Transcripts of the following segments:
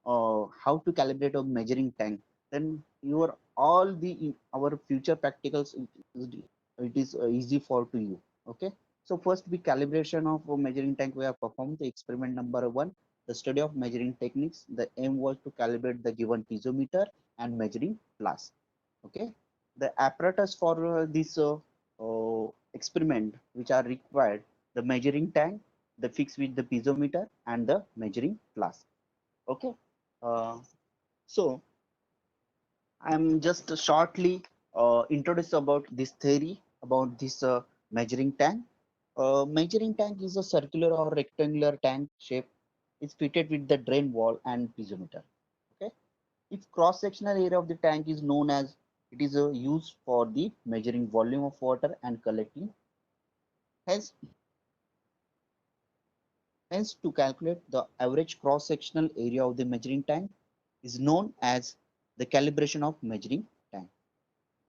how to calibrate a measuring tank, then your all the our future practicals it is easy for to you. Okay, so first we calibration of a measuring tank we have performed the experiment number one, the study of measuring techniques. The aim was to calibrate the given piezometer and measuring flask. Okay, the apparatus for this experiment which are required, the measuring tank, the fixed with the piezometer and the measuring flask. Okay, uh, so I'm just shortly introduce about this theory about this measuring tank. Measuring tank is a circular or rectangular tank shape. It's fitted with the drain wall and piezometer. Okay, its cross sectional area of the tank is known as, it is used for the measuring volume of water and collecting. Hence, hence to calculate the average cross sectional area of the measuring tank is known as the calibration of measuring tank.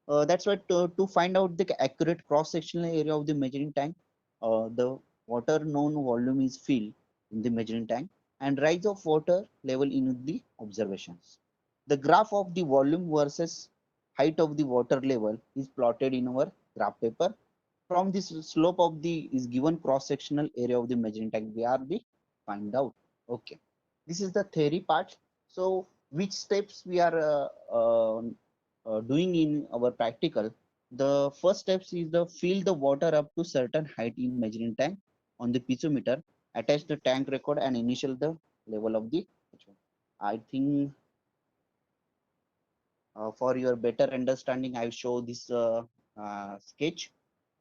That's why to find out the accurate cross-sectional area of the measuring tank, the water known volume is filled in the measuring tank and rise of water level in the observations. The graph of the volume versus height of the water level is plotted in our graph paper. From this slope of the is given cross-sectional area of the measuring tank, we are the find out. Okay, this is the theory part. So which steps we are doing in our practical? The first steps is the fill the water up to certain height in measuring tank on the piezometer, attach the tank record and initial the level of the H1. I think for your better understanding, I show this sketch.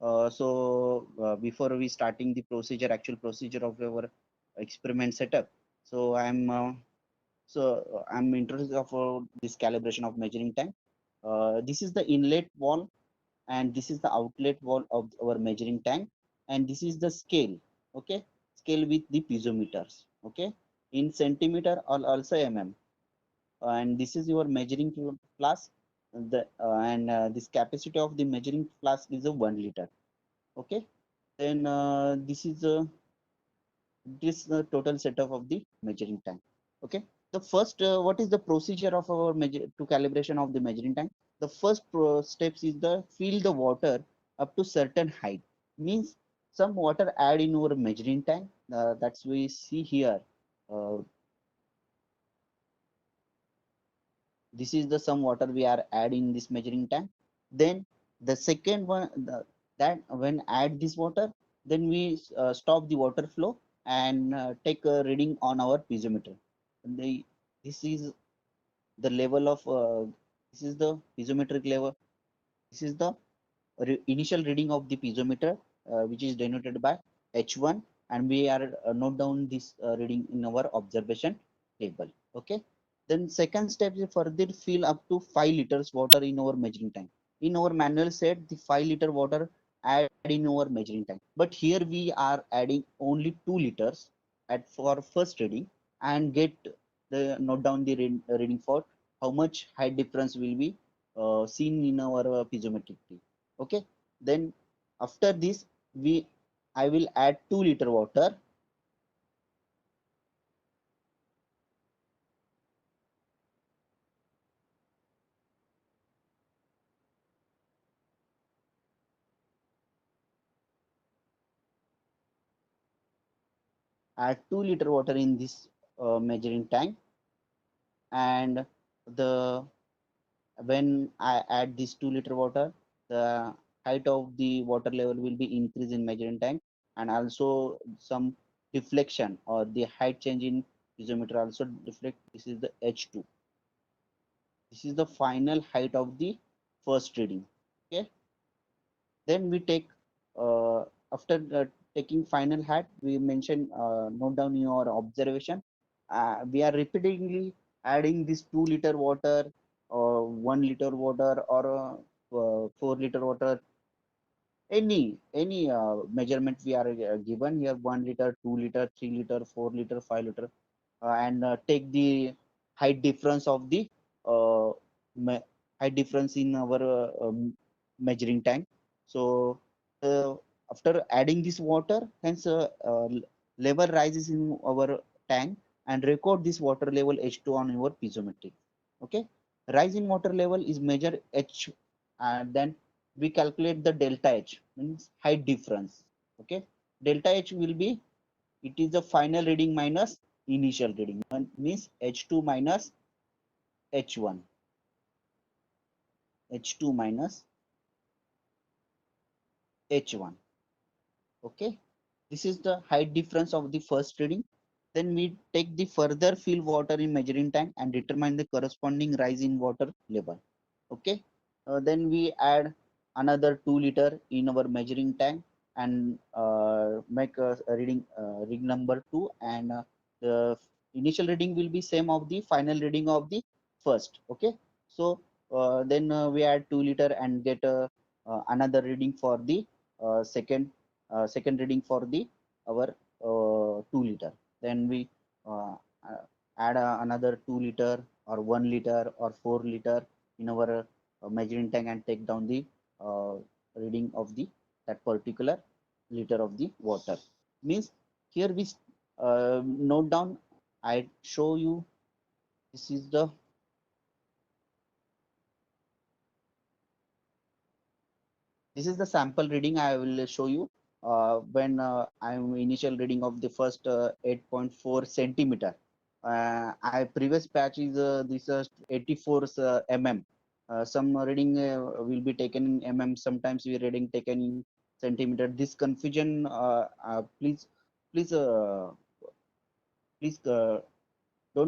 Before we starting the procedure, actual procedure of our experiment setup, so I'm interested of this calibration of measuring tank. This is the inlet wall and this is the outlet wall of our measuring tank, and this is the scale. Okay, scale with the piezometers. Okay, in centimeter or also and this is your measuring flask. The and this capacity of the measuring flask is a 1 liter. Okay, then this the total setup of the measuring tank. Okay, the first what is the procedure of our measure to calibration of the measuring tank? The first steps is the fill the water up to certain height, means some water add in our measuring tank. That's we see here. uh, this is the some water we are adding this measuring tank. Then the second one, that when add this water, then we stop the water flow and take a reading on our piezometer. the, this is the level of this is the piezometric level. This is the initial reading of the piezometer, which is denoted by H1, and we are note down this reading in our observation table. Okay. Then second step is further fill up to 5 liters water in our measuring tank. In our manual said the 5-liter water add in our measuring tank, but here we are adding only 2 liters at for first reading and get the note down the reading for how much height difference will be seen in our piezometric. Okay, then after this we I will add 2 liter water. Add 2 liter water in this measuring tank, and the when I add this 2 liter water, the height of the water level will be increased in measuring tank, and also some deflection or the height change in piezometer also deflect. This is the H2. This is the final height of the first reading. Okay, then we take after taking final height, we mention note down your observation. We are repeatedly adding this 2 liter water or 1 liter water or 4 liter water. Any measurement we are given here: 1 liter, 2 liter, 3 liter, 4 liter, 5 liter, and take the height difference of the uh, height difference in our measuring tank. So uh, after adding this water, hence level rises in our tank. and record this water level H2 on your piezometric. Okay, rise in water level is measure H, and then we calculate the delta H, means height difference. Okay, delta H will be, it is the final reading minus initial reading, means H2 minus H1, H2 minus H1. Okay, this is the height difference of the first reading. Then we take the further fill water in measuring tank and determine the corresponding rise in water level. Okay, then we add another 2 liter in our measuring tank and make a reading, reading number 2, and the initial reading will be same of the final reading of the first. Okay, so then we add 2 liter and get another reading for the second reading for the our 2 liter. Then we uh, add another 2 liter or 1 liter or 4 liter in our measuring tank and take down the uh, reading of the that particular liter of the water. Means here we note down. I show you, this is the, this is the sample reading I will show you. When I'm initial reading of the first 8.4 centimeter. I previous patch is this 84 mm. Some reading will be taken in mm. Sometimes we reading taken in centimeter. This confusion, please, please don't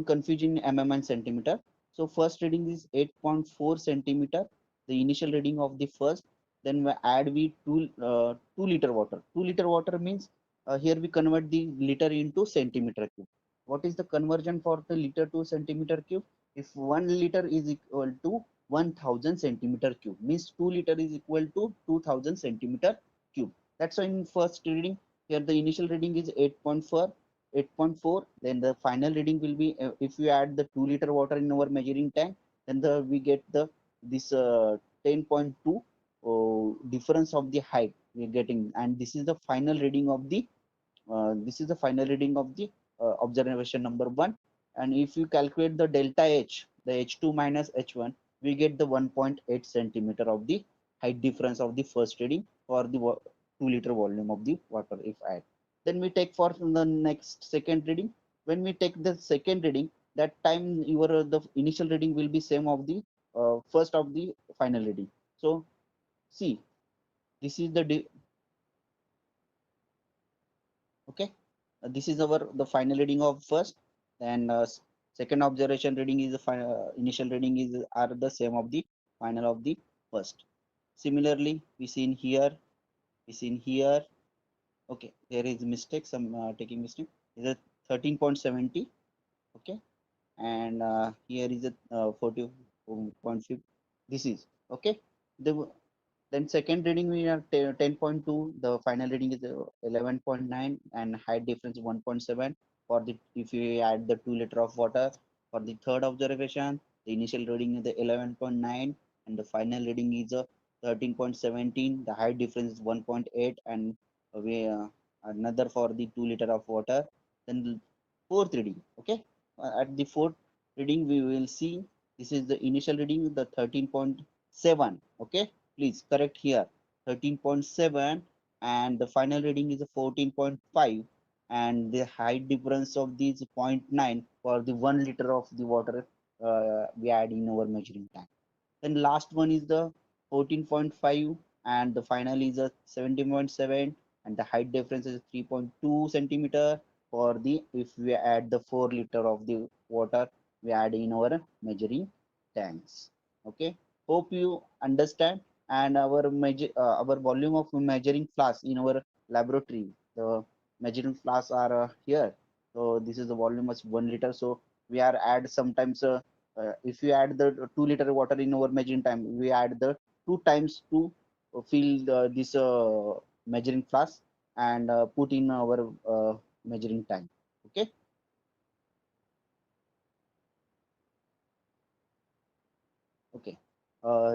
confuse in mm and centimeter. So first reading is 8.4 centimeter, the initial reading of the first. Then we add we 2 liter water. 2 liter water means here we convert the liter into centimeter cube. What is the conversion for the liter to centimeter cube? If 1 liter is equal to 1000 centimeter cube, means 2 liter is equal to 2000 centimeter cube. That's why in first reading here the initial reading is 8.4, 8.4. Then the final reading will be, if you add the 2 liter water in our measuring tank, then we get the this 10.2 difference of the height we are getting, and this is the final reading of the this is the final reading of the observation number 1. And if you calculate the delta H, the H2 minus H1, we get the 1.8 centimeter of the height difference of the first reading for the 2 liter volume of the water if add. Then we take for the next second reading. When we take the second reading, that time your the initial reading will be same of the first of the final reading. So see, this is the okay, this is our the final reading of first, and second observation reading is the initial reading is are the same of the final of the first. Similarly we see in here, we see in here. Okay, there is mistake, some taking mistake, is a 13.70. Okay, and here is a 40.5. This is okay. The then second reading we are 10.2. The final reading is 11.9, and height difference 1.7 for the, if you add the 2 liter of water. For the third observation, the initial reading is the 11.9, and the final reading is 13.17. The height difference is 1.8, and we another for the 2 liter of water. Then the fourth reading. Okay, at the fourth reading we will see, this is the initial reading, the 13.7. Okay, please correct here, 13.7, and the final reading is a 14.5, and the height difference of these 0.9 for the 1 liter of the water we add in our measuring tank. Then last one is the 14.5, and the final is a 17.7, and the height difference is 3.2 centimeter for the, if we add the 4 liter of the water we add in our measuring tanks. Okay, hope you understand. And our measure our volume of measuring flask in our laboratory, the measuring flasks are here. So this is the volume of 1 liter. So we are add sometimes if you add the 2 liter water in our measuring time, we add the 2 times to fill this measuring flask and put in our measuring tank. Okay, okay.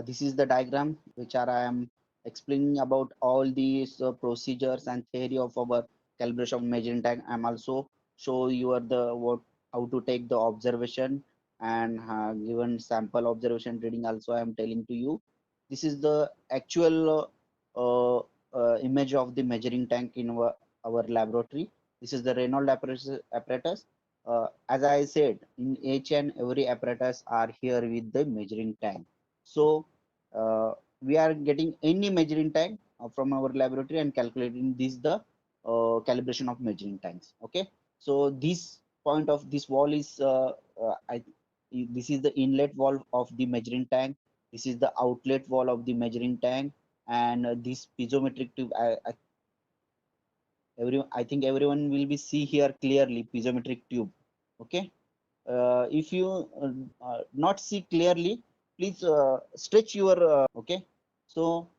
This is the diagram which are I am explaining about all these procedures and theory of our calibration of measuring tank. I'm also show you the what how to take the observation, and given sample observation reading also I am telling to you. This is the actual image of the measuring tank in our laboratory. This is the Reynolds apparatus. As I said, in each and every apparatus are here with the measuring tank. So we are getting any measuring tank from our laboratory and calculating this the calibration of measuring tanks. Okay, so this point of this wall is this is the inlet wall of the measuring tank. This is the outlet wall of the measuring tank, and this piezometric tube. I think everyone will be see here clearly piezometric tube. Okay, if you not see clearly, please stretch your. Okay, so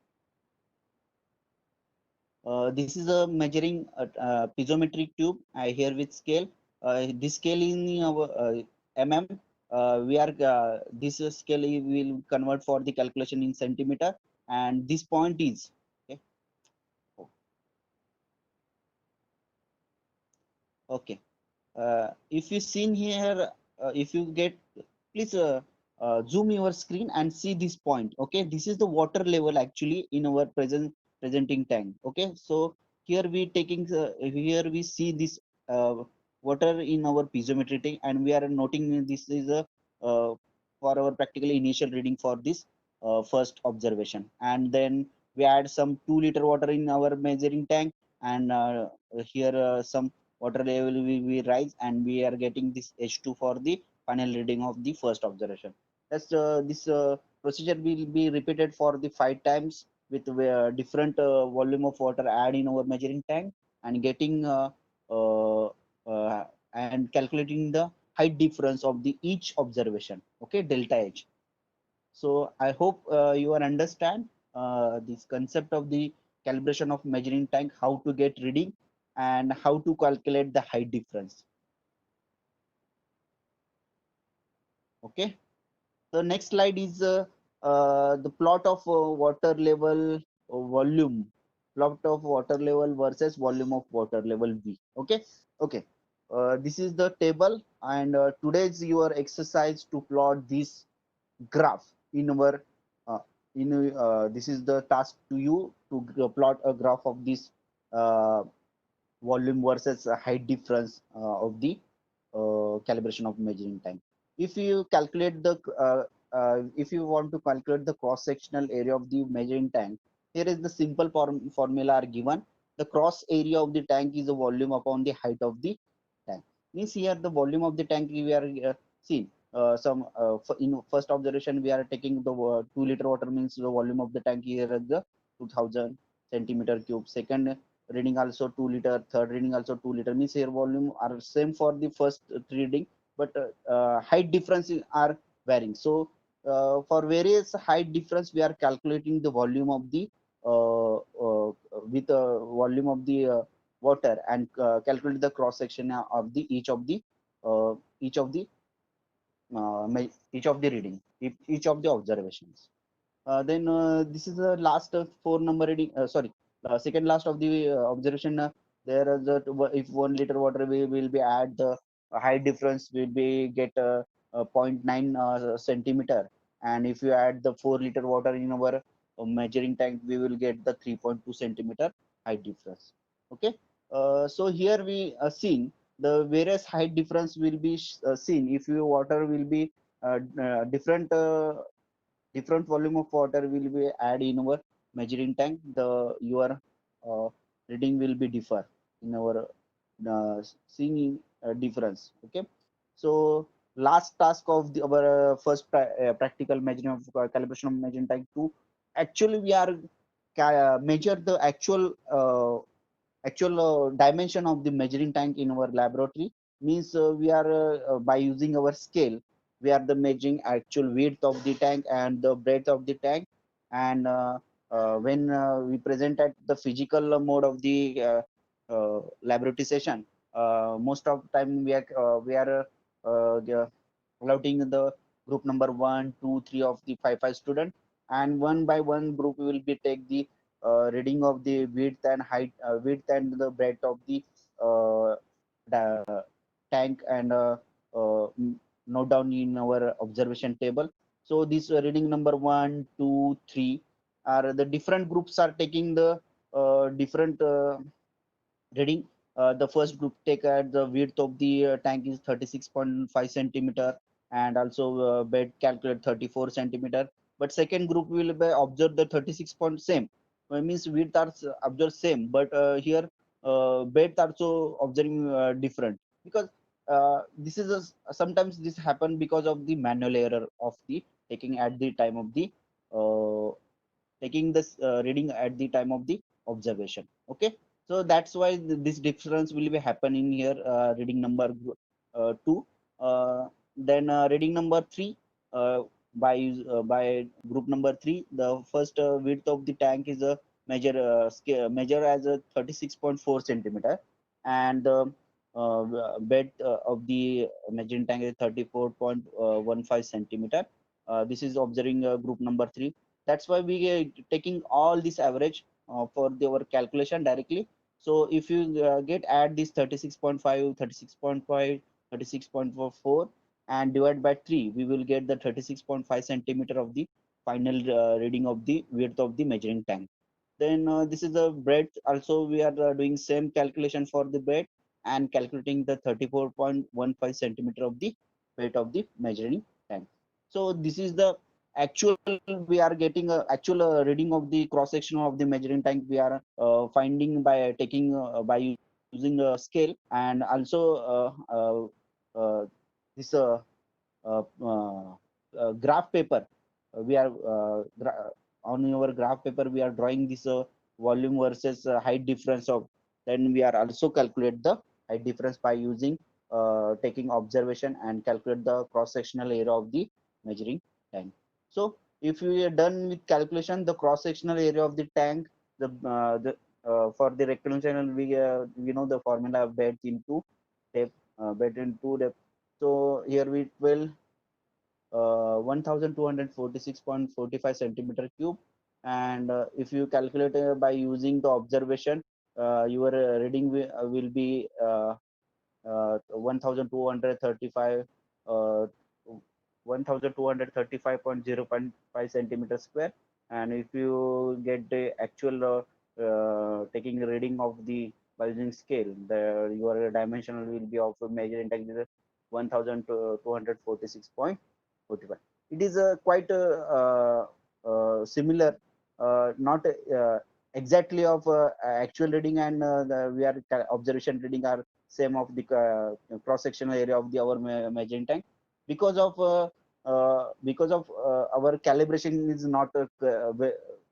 this is a measuring piezometric tube here with scale. This scale in our mm. We are this scale will convert for the calculation in centimeter, and this point is okay. Okay. If you seen here, if you get, please zoom your screen and see this point. Okay, this is the water level actually in our presenting tank. Okay, so here we taking here we see this water in our piezometry tank, and we are noting this is a for our practical initial reading for this first observation, and then we add some 2 liter water in our measuring tank, and here some water level will be rise, and we are getting this H2 for the final reading of the first observation. That's this procedure will be repeated for the 5 times with different volume of water add in our measuring tank, and getting uh, and calculating the height difference of the each observation. Okay, delta H. So I hope you are understand this concept of the calibration of measuring tank, how to get reading and how to calculate the height difference. Okay. The next slide is the plot of water level volume, plot of water level versus volume of water level V. Okay. Okay. This is the table, and today's your exercise to plot this graph in our uh, this is the task to you to plot a graph of this uh, volume versus height difference of the calibration of measuring time. If you calculate the if you want to calculate the cross sectional area of the measuring tank, here is the simple formula are given. The cross area of the tank is the volume upon the height of the tank. Means here the volume of the tank we are seen some in first observation we are taking the 2 liter water, means the volume of the tank here is the 2000 centimeter cube. Second reading also 2 liter, third reading also 2 liter, means here volume are same for the first reading, but height difference are varying. So for various height difference we are calculating the volume of the with volume of the water, and calculate the cross section of the uh, each of the each of the reading, each of the observations. Then this is the last 4 number reading. Sorry, second last of the observation. There is a, if 1 liter water we will be add the height difference will be get zero point 0.9 centimeter, and if you add the 4 liter water in our measuring tank, we will get the 3.2 centimeter height difference. Okay, so here we seen the various height difference will be seen if your water will be different. Different volume of water will be add in our measuring tank, the your uh, reading will be differ in our seeing difference. Okay, so last task of the our first practical measuring of calibration of measuring tank to actually we are measure the actual dimension of the measuring tank in our laboratory. Means we are by using our scale we are the measuring actual width of the tank and the breadth of the tank, and when we present at the physical mode of the laboratory session, most of the time we are allotting the group number 1, 2, 3 of the 5 student, and one by one group will be take the reading of the width and height, width and the breadth of the uh, tank, and note down in our observation table. So this reading number 1, 2, 3 are the different groups are taking the different reading. The first group take at the width of the tank is 36.5 centimeter, and also bed calculate 34 centimeter. But second group will be observe the 36 point same. Means width are observed same, but here bed also observing different, because this is sometimes this happen because of the manual error of the taking at the time of the uh, taking this reading at the time of the observation. Okay, so that's why this difference will be happening here. Reading number 2, then reading number 3, uh, by group number 3, the first width of the tank is a measure as a 36.4 centimeter, and bed of the measuring tank is 34.15 centimeter. This is observing group number 3. That's why we taking all this average for our calculation directly. So if you get add this 36.5, 36.5, 36.44 and divide by 3, we will get the 36.5 centimeter of the final reading of the width of the measuring tank. Then this is the breadth. Also, we are doing same calculation for the bed and calculating the 34.15 centimeter of the weight of the measuring tank. So this is the actual, we are getting a actual reading of the cross section of the measuring tank. We are finding by taking by using a scale, and also this uh, uh, graph paper. We are on our graph paper we are drawing this volume versus height difference of. Then we are also calculate the height difference by using taking observation and calculate the cross sectional area of the measuring tank. So if we are done with calculation the cross sectional area of the tank, the for the rectangular channel, we know the formula bed into depth, bed into depth. So here we will 1246.45 centimeter cube, and if you calculate by using the observation, your reading will be 1235 uh, 1235.0.5 centimeter square. And if you get the actual taking reading of the by using scale, the your dimensional will be of measuring tank is 1246.45. It is quite similar, not exactly of actual reading, and we are observation reading are same of the cross sectional area of the our measuring tank, because of our calibration is not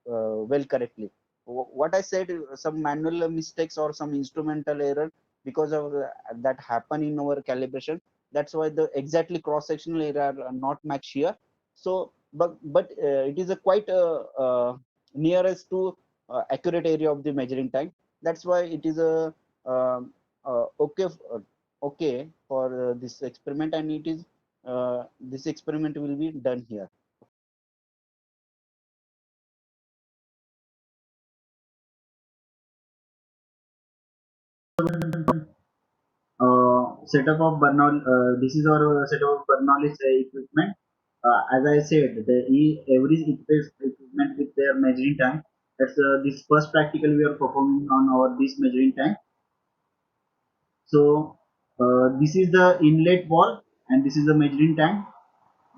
well correctly. What I said, some manual mistakes or some instrumental error, because of that happen in our calibration. That's why the exactly cross sectional area are not matched here. So but it is a quite nearest to accurate area of the measuring tank. That's why it is a okay okay for this experiment, and it is this experiment will be done here. Setup of Bernoulli. This is our setup of Bernoulli's equipment. As I said, every equipment with their measuring tank. That's this first practical we are performing on our this measuring tank. So this is the inlet wall, and this is the measuring tank,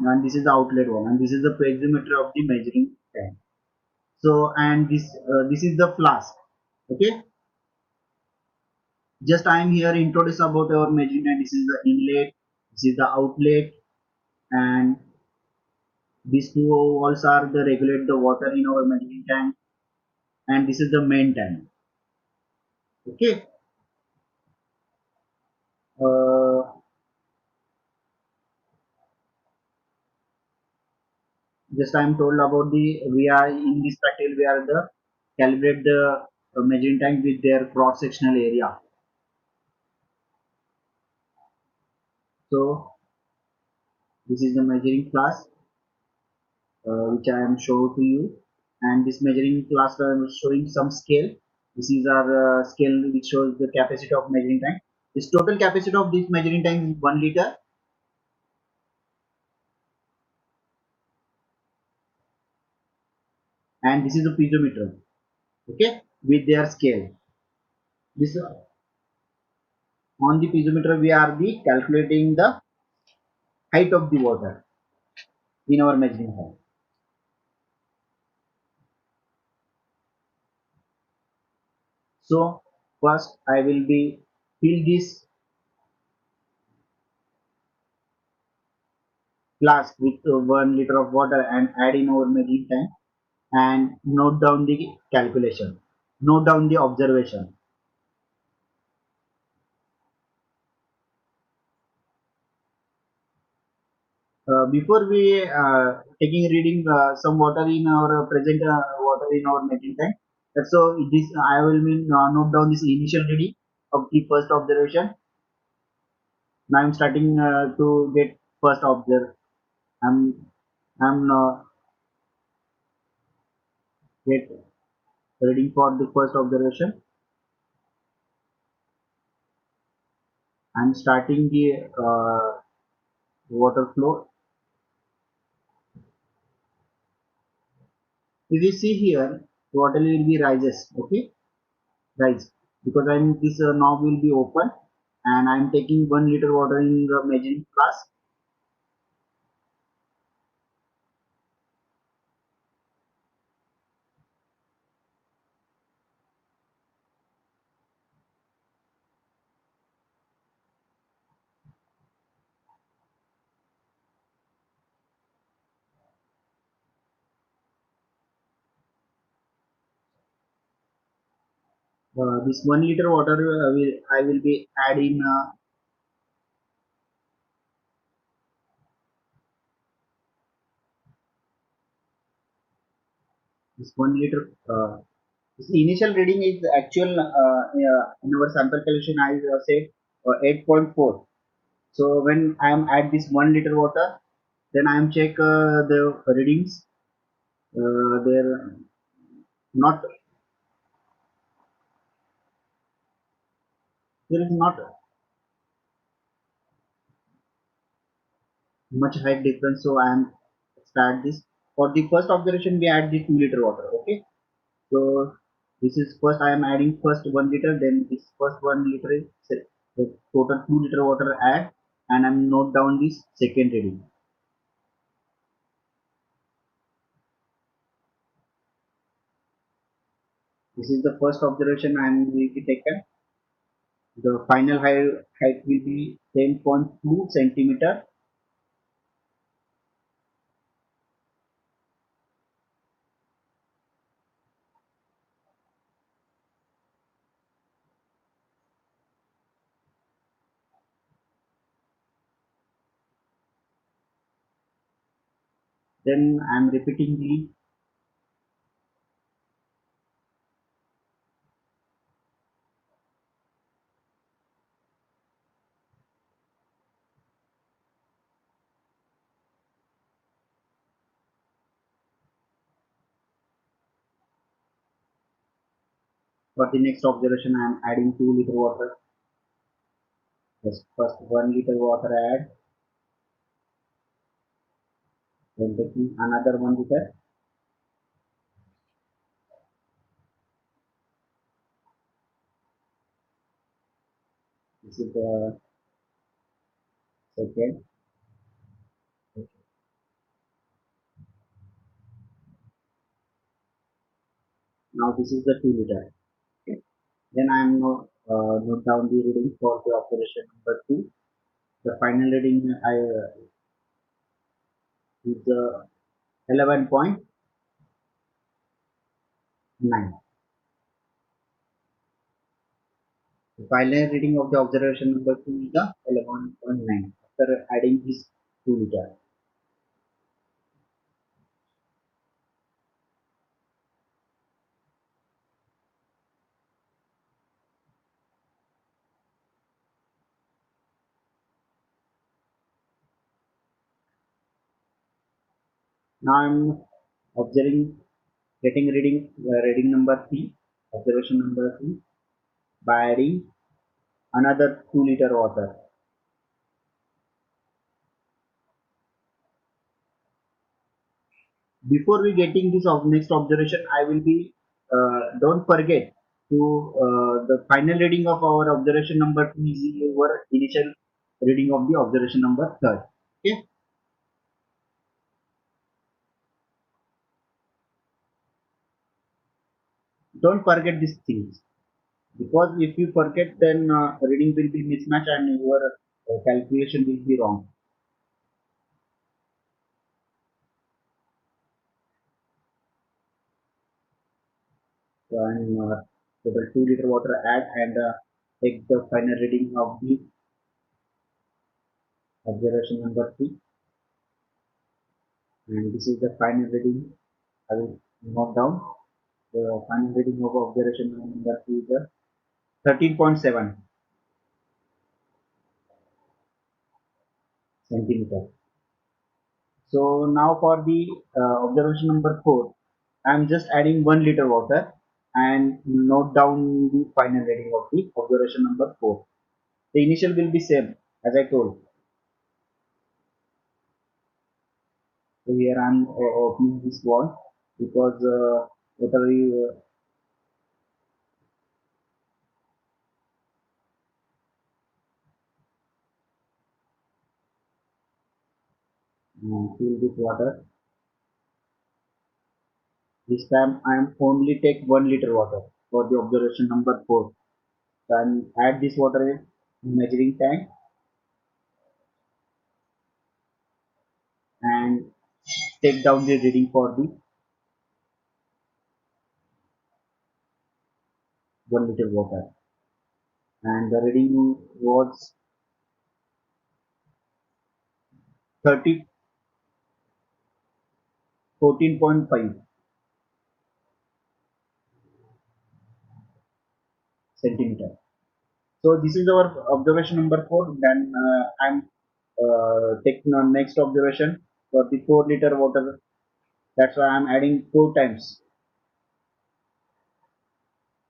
and this is the outlet wall, and this is the piezometer of the measuring tank. So and this is the flask. Okay, just I am here introduce about our measuring tank. This is the inlet, this is the outlet, and these two walls are the regulate the water in our measuring tank, and this is the main tank. Okay, uh, just I am told about the we are in this practical we are the calibrate the measuring tank with their cross sectional area. So this is the measuring class which I am showing to you, and this measuring class I am showing some scale. This is our scale which shows the capacity of measuring tank. This total capacity of this measuring tank is 1 liter, and this is a piezometer, okay, with their scale. This on the piezometer we are the calculating the height of the water in our measuring height. So first I will be fill this flask with 1 liter of water and add in our measuring tank and note down the calculation, note down the observation. Before we taking reading some water in our present water in our measuring tank. So this I will mean note down this initial reading of the first observation. Now I'm starting to get first observe. I'm get reading for the first observation. I'm starting the water flow. If you see here, water will be rises. Okay, rise because I'm this knob will be open and I'm taking 1 liter water in the measuring flask. This 1 liter water I will be adding this 1 liter. This initial reading is actual in our sample calculation I said 8.4. So when I am at this 1 liter water, then I am check the readings. They're not there is not much height difference, so I am start this. For the first observation we add the 2 liter water. Okay, so this is first I am adding first 1 liter, then this first 1 liter is the total 2 liter water add, and I'm note down this second reading. This is the first observation I am will be taken. The final height will be 10.2 centimeter. Then I am repeating the for the next observation I am adding 2 liter water. Yes, first 1 liter water add, then taking another 1 liter. This is the second. Now this is the 2 liter. Okay. Then I am note down the reading for the observation number 2. The final reading I is 11.9. The final reading of the observation number 2 is the 11.9 after adding this 2 liter. Now I'm observing, getting reading number 3, observation number 3 by adding another 2 liter water. before we getting this next observation, I will be don't forget to the final reading of our observation number 2 is your initial reading of the observation number third. Okay, don't forget these things, because if you forget, then reading will be mismatch and your calculation will be wrong. So, and total 2 liter water add and take the final reading of the observation number 3, and this is the final reading. I will note down the final reading of observation number 3 is 13.7 centimeter. So now for the observation number 4, I am just adding 1 liter water and note down the final reading of the observation number 4. The initial will be same as I told. So here I am opening this wall because whatever you fill this water. This time I am only take 1 liter water for the observation number 4. So I am add this water in measuring tank and take down the reading for the 1 liter water, and the reading was 30 14.5 centimeter. So this is our observation number 4. Then I'm taking on next observation for the 4 liter water. That's why I'm adding 4 times,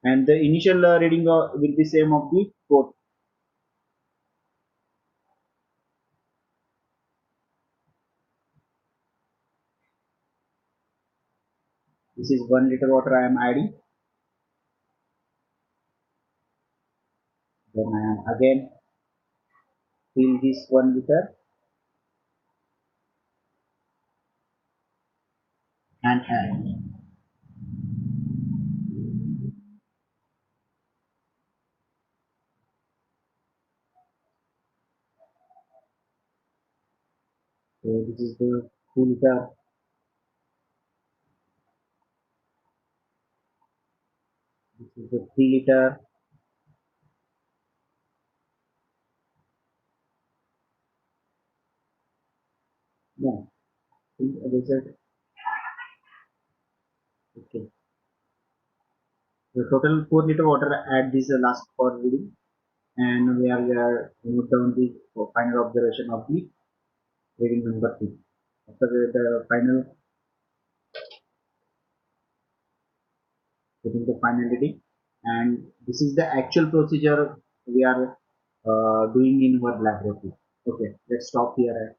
and the initial reading will be same of the 4. This is 1 liter water I am adding. Then I am again fill this 1 liter and add. So this is the 2 liter. This is the 3 liter. No, this is okay. The total 4 liter water add this last for reading, and we are note down the final observation of the reading number 2. After the final getting the final reading, and this is the actual procedure we are doing in our laboratory. Okay, let's stop here.